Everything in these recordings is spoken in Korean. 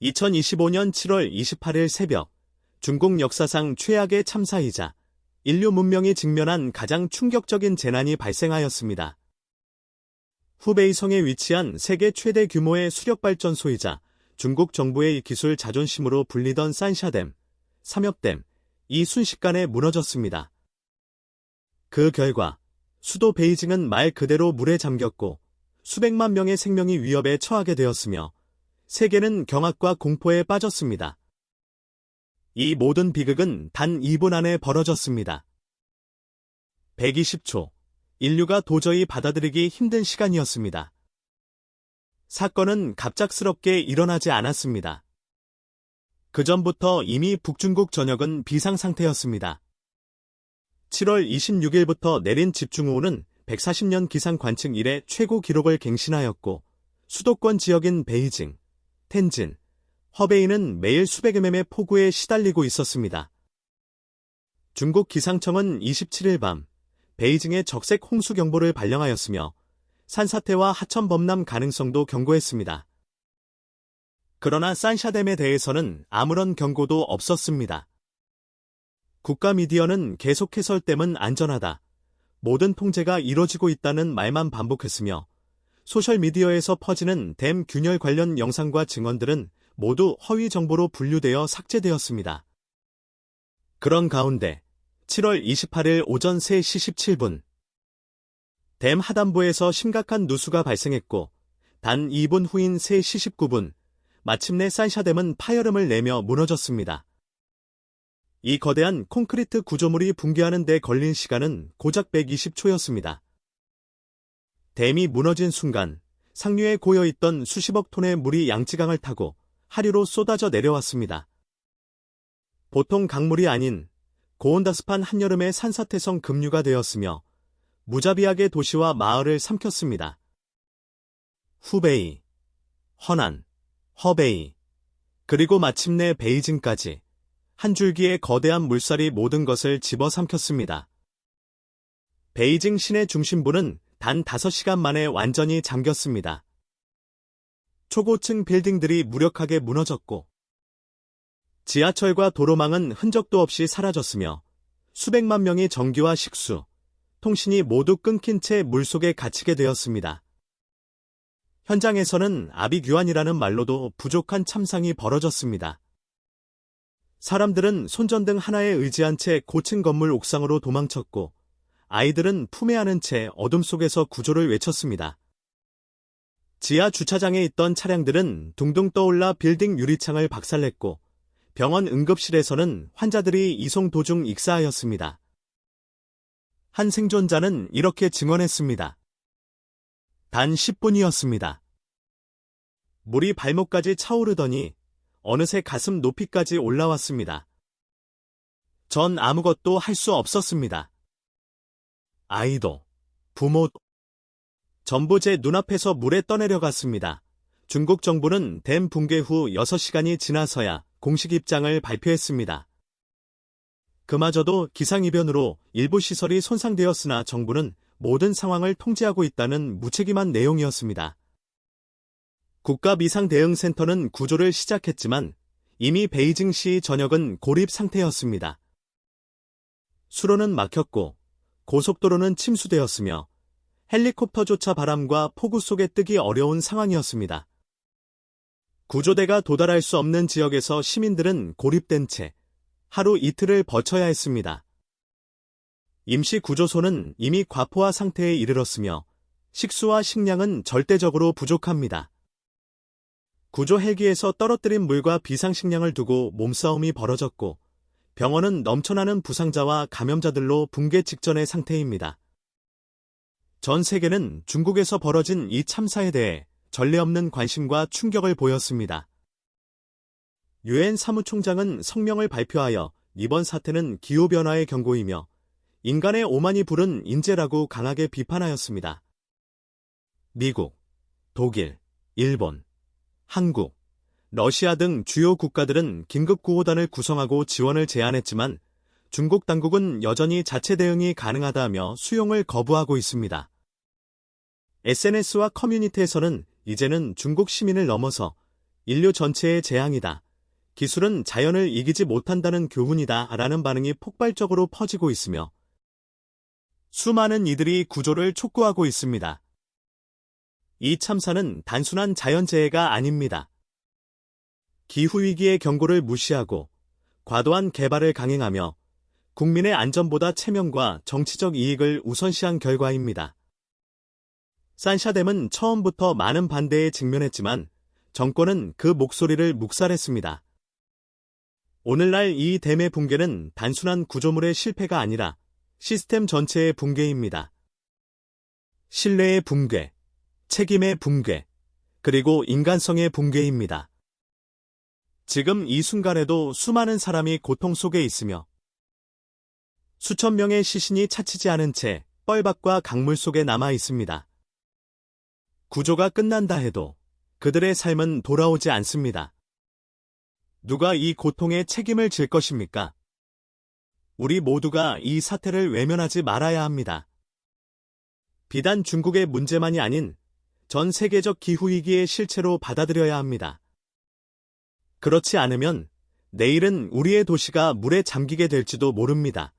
2025년 7월 28일 새벽, 중국 역사상 최악의 참사이자 인류 문명이 직면한 가장 충격적인 재난이 발생하였습니다. 후베이성에 위치한 세계 최대 규모의 수력발전소이자 중국 정부의 기술 자존심으로 불리던 산샤댐, 삼엽댐, 이 순식간에 무너졌습니다. 그 결과 수도 베이징은 말 그대로 물에 잠겼고 수백만 명의 생명이 위협에 처하게 되었으며 세계는 경악과 공포에 빠졌습니다. 이 모든 비극은 단 2분 안에 벌어졌습니다. 120초. 인류가 도저히 받아들이기 힘든 시간이었습니다. 사건은 갑작스럽게 일어나지 않았습니다. 그전부터 이미 북중국 전역은 비상상태였습니다. 7월 26일부터 내린 집중호우는 140년 기상 관측 이래 최고 기록을 갱신하였고 수도권 지역인 베이징, 텐진, 허베이는 매일 수백 mm의 폭우에 시달리고 있었습니다. 중국 기상청은 27일 밤 베이징에 적색 홍수 경보를 발령하였으며 산사태와 하천 범람 가능성도 경고했습니다. 그러나 산샤댐에 대해서는 아무런 경고도 없었습니다. 국가 미디어는 계속해서 댐은 안전하다, 모든 통제가 이뤄지고 있다는 말만 반복했으며 소셜미디어에서 퍼지는 댐 균열 관련 영상과 증언들은 모두 허위 정보로 분류되어 삭제되었습니다. 그런 가운데 7월 28일 오전 3시 17분 댐 하단부에서 심각한 누수가 발생했고 단 2분 후인 3시 19분 마침내 산샤댐은 파열음을 내며 무너졌습니다. 이 거대한 콘크리트 구조물이 붕괴하는 데 걸린 시간은 고작 120초였습니다. 댐이 무너진 순간 상류에 고여있던 수십억 톤의 물이 양쯔강을 타고 하류로 쏟아져 내려왔습니다. 보통 강물이 아닌 고온다습한 한여름의 산사태성 급류가 되었으며 무자비하게 도시와 마을을 삼켰습니다. 후베이, 허난, 허베이, 그리고 마침내 베이징까지 한 줄기의 거대한 물살이 모든 것을 집어삼켰습니다. 베이징 시내 중심부는 단 5시간 만에 완전히 잠겼습니다. 초고층 빌딩들이 무력하게 무너졌고 지하철과 도로망은 흔적도 없이 사라졌으며 수백만 명이 전기와 식수, 통신이 모두 끊긴 채 물속에 갇히게 되었습니다. 현장에서는 아비규환이라는 말로도 부족한 참상이 벌어졌습니다. 사람들은 손전등 하나에 의지한 채 고층 건물 옥상으로 도망쳤고 아이들은 품에 안은 채 어둠 속에서 구조를 외쳤습니다. 지하 주차장에 있던 차량들은 둥둥 떠올라 빌딩 유리창을 박살냈고 병원 응급실에서는 환자들이 이송 도중 익사하였습니다. 한 생존자는 이렇게 증언했습니다. 단 10분이었습니다. 물이 발목까지 차오르더니 어느새 가슴 높이까지 올라왔습니다. 전 아무것도 할 수 없었습니다. 아이도, 부모도 전부 제 눈앞에서 물에 떠내려갔습니다. 중국 정부는 댐 붕괴 후 6시간이 지나서야 공식 입장을 발표했습니다. 그마저도 기상이변으로 일부 시설이 손상되었으나 정부는 모든 상황을 통제하고 있다는 무책임한 내용이었습니다. 국가비상대응센터는 구조를 시작했지만 이미 베이징시 전역은 고립 상태였습니다. 수로는 막혔고 고속도로는 침수되었으며 헬리콥터조차 바람과 폭우 속에 뜨기 어려운 상황이었습니다. 구조대가 도달할 수 없는 지역에서 시민들은 고립된 채 하루 이틀을 버텨야 했습니다. 임시 구조소는 이미 과포화 상태에 이르렀으며 식수와 식량은 절대적으로 부족합니다. 구조 헬기에서 떨어뜨린 물과 비상식량을 두고 몸싸움이 벌어졌고 병원은 넘쳐나는 부상자와 감염자들로 붕괴 직전의 상태입니다. 전 세계는 중국에서 벌어진 이 참사에 대해 전례 없는 관심과 충격을 보였습니다. 유엔 사무총장은 성명을 발표하여 이번 사태는 기후변화의 경고이며 인간의 오만이 부른 인재라고 강하게 비판하였습니다. 미국, 독일, 일본, 한국, 러시아 등 주요 국가들은 긴급구호단을 구성하고 지원을 제안했지만 중국 당국은 여전히 자체 대응이 가능하다며 수용을 거부하고 있습니다. SNS와 커뮤니티에서는 이제는 중국 시민을 넘어서 인류 전체의 재앙이다. 기술은 자연을 이기지 못한다는 교훈이다. 라는 반응이 폭발적으로 퍼지고 있으며 수많은 이들이 구조를 촉구하고 있습니다. 이 참사는 단순한 자연재해가 아닙니다. 기후위기의 경고를 무시하고 과도한 개발을 강행하며 국민의 안전보다 체면과 정치적 이익을 우선시한 결과입니다. 산샤댐은 처음부터 많은 반대에 직면했지만 정권은 그 목소리를 묵살했습니다. 오늘날 이 댐의 붕괴는 단순한 구조물의 실패가 아니라 시스템 전체의 붕괴입니다. 신뢰의 붕괴, 책임의 붕괴, 그리고 인간성의 붕괴입니다. 지금 이 순간에도 수많은 사람이 고통 속에 있으며 수천 명의 시신이 차치지 않은 채 뻘밭과 강물 속에 남아 있습니다. 구조가 끝난다 해도 그들의 삶은 돌아오지 않습니다. 누가 이 고통에 책임을 질 것입니까? 우리 모두가 이 사태를 외면하지 말아야 합니다. 비단 중국의 문제만이 아닌 전 세계적 기후위기의 실체로 받아들여야 합니다. 그렇지 않으면 내일은 우리의 도시가 물에 잠기게 될지도 모릅니다.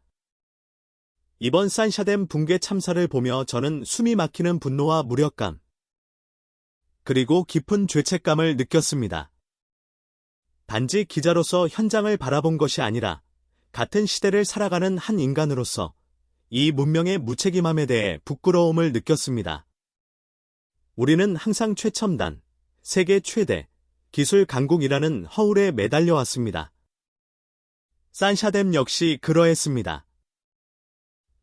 이번 산샤댐 붕괴 참사를 보며 저는 숨이 막히는 분노와 무력감, 그리고 깊은 죄책감을 느꼈습니다. 단지 기자로서 현장을 바라본 것이 아니라 같은 시대를 살아가는 한 인간으로서 이 문명의 무책임함에 대해 부끄러움을 느꼈습니다. 우리는 항상 최첨단, 세계 최대, 기술 강국이라는 허울에 매달려 왔습니다. 산샤댐 역시 그러했습니다.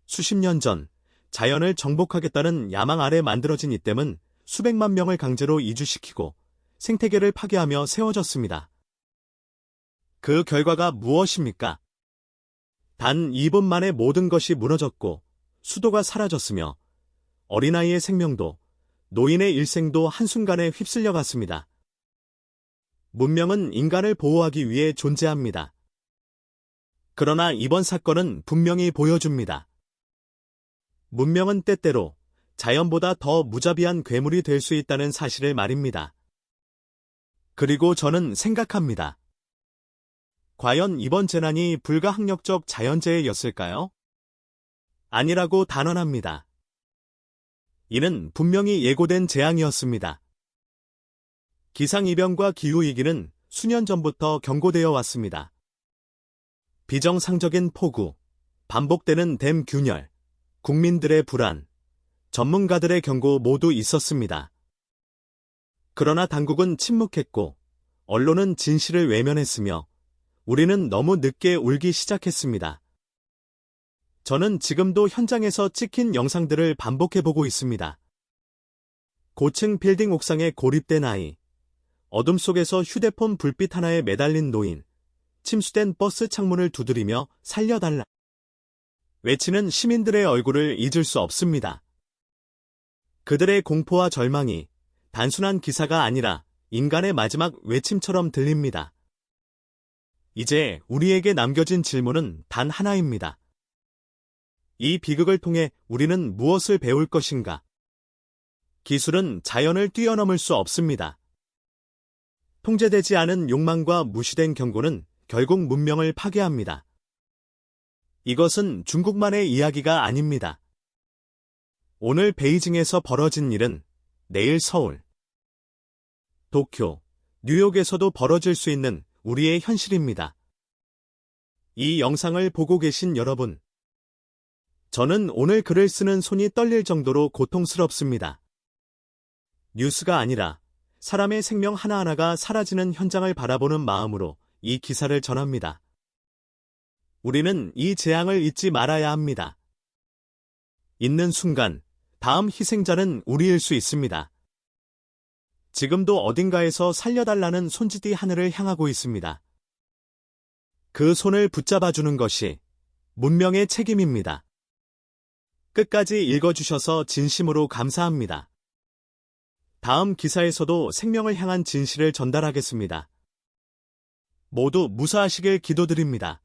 수십 년 전 자연을 정복하겠다는 야망 아래 만들어진 이 댐은 수백만 명을 강제로 이주시키고 생태계를 파괴하며 세워졌습니다. 그 결과가 무엇입니까? 단 2분 만에 모든 것이 무너졌고 수도가 사라졌으며 어린아이의 생명도 노인의 일생도 한순간에 휩쓸려 갔습니다. 문명은 인간을 보호하기 위해 존재합니다. 그러나 이번 사건은 분명히 보여줍니다. 문명은 때때로 자연보다 더 무자비한 괴물이 될 수 있다는 사실을 말입니다. 그리고 저는 생각합니다. 과연 이번 재난이 불가항력적 자연재해였을까요? 아니라고 단언합니다. 이는 분명히 예고된 재앙이었습니다. 기상이변과 기후위기는 수년 전부터 경고되어 왔습니다. 비정상적인 폭우, 반복되는 댐 균열, 국민들의 불안, 전문가들의 경고 모두 있었습니다. 그러나 당국은 침묵했고 언론은 진실을 외면했으며 우리는 너무 늦게 울기 시작했습니다. 저는 지금도 현장에서 찍힌 영상들을 반복해보고 있습니다. 고층 빌딩 옥상에 고립된 아이, 어둠 속에서 휴대폰 불빛 하나에 매달린 노인, 침수된 버스 창문을 두드리며 살려달라 외치는 시민들의 얼굴을 잊을 수 없습니다. 그들의 공포와 절망이 단순한 기사가 아니라 인간의 마지막 외침처럼 들립니다. 이제 우리에게 남겨진 질문은 단 하나입니다. 이 비극을 통해 우리는 무엇을 배울 것인가? 기술은 자연을 뛰어넘을 수 없습니다. 통제되지 않은 욕망과 무시된 경고는 결국 문명을 파괴합니다. 이것은 중국만의 이야기가 아닙니다. 오늘 베이징에서 벌어진 일은 내일 서울, 도쿄, 뉴욕에서도 벌어질 수 있는 우리의 현실입니다. 이 영상을 보고 계신 여러분, 저는 오늘 글을 쓰는 손이 떨릴 정도로 고통스럽습니다. 뉴스가 아니라 사람의 생명 하나하나가 사라지는 현장을 바라보는 마음으로 이 기사를 전합니다. 우리는 이 재앙을 잊지 말아야 합니다. 있는 순간 다음 희생자는 우리일 수 있습니다. 지금도 어딘가에서 살려달라는 손짓이 하늘을 향하고 있습니다. 그 손을 붙잡아주는 것이 문명의 책임입니다. 끝까지 읽어주셔서 진심으로 감사합니다. 다음 기사에서도 생명을 향한 진실을 전달하겠습니다. 모두 무사하시길 기도드립니다.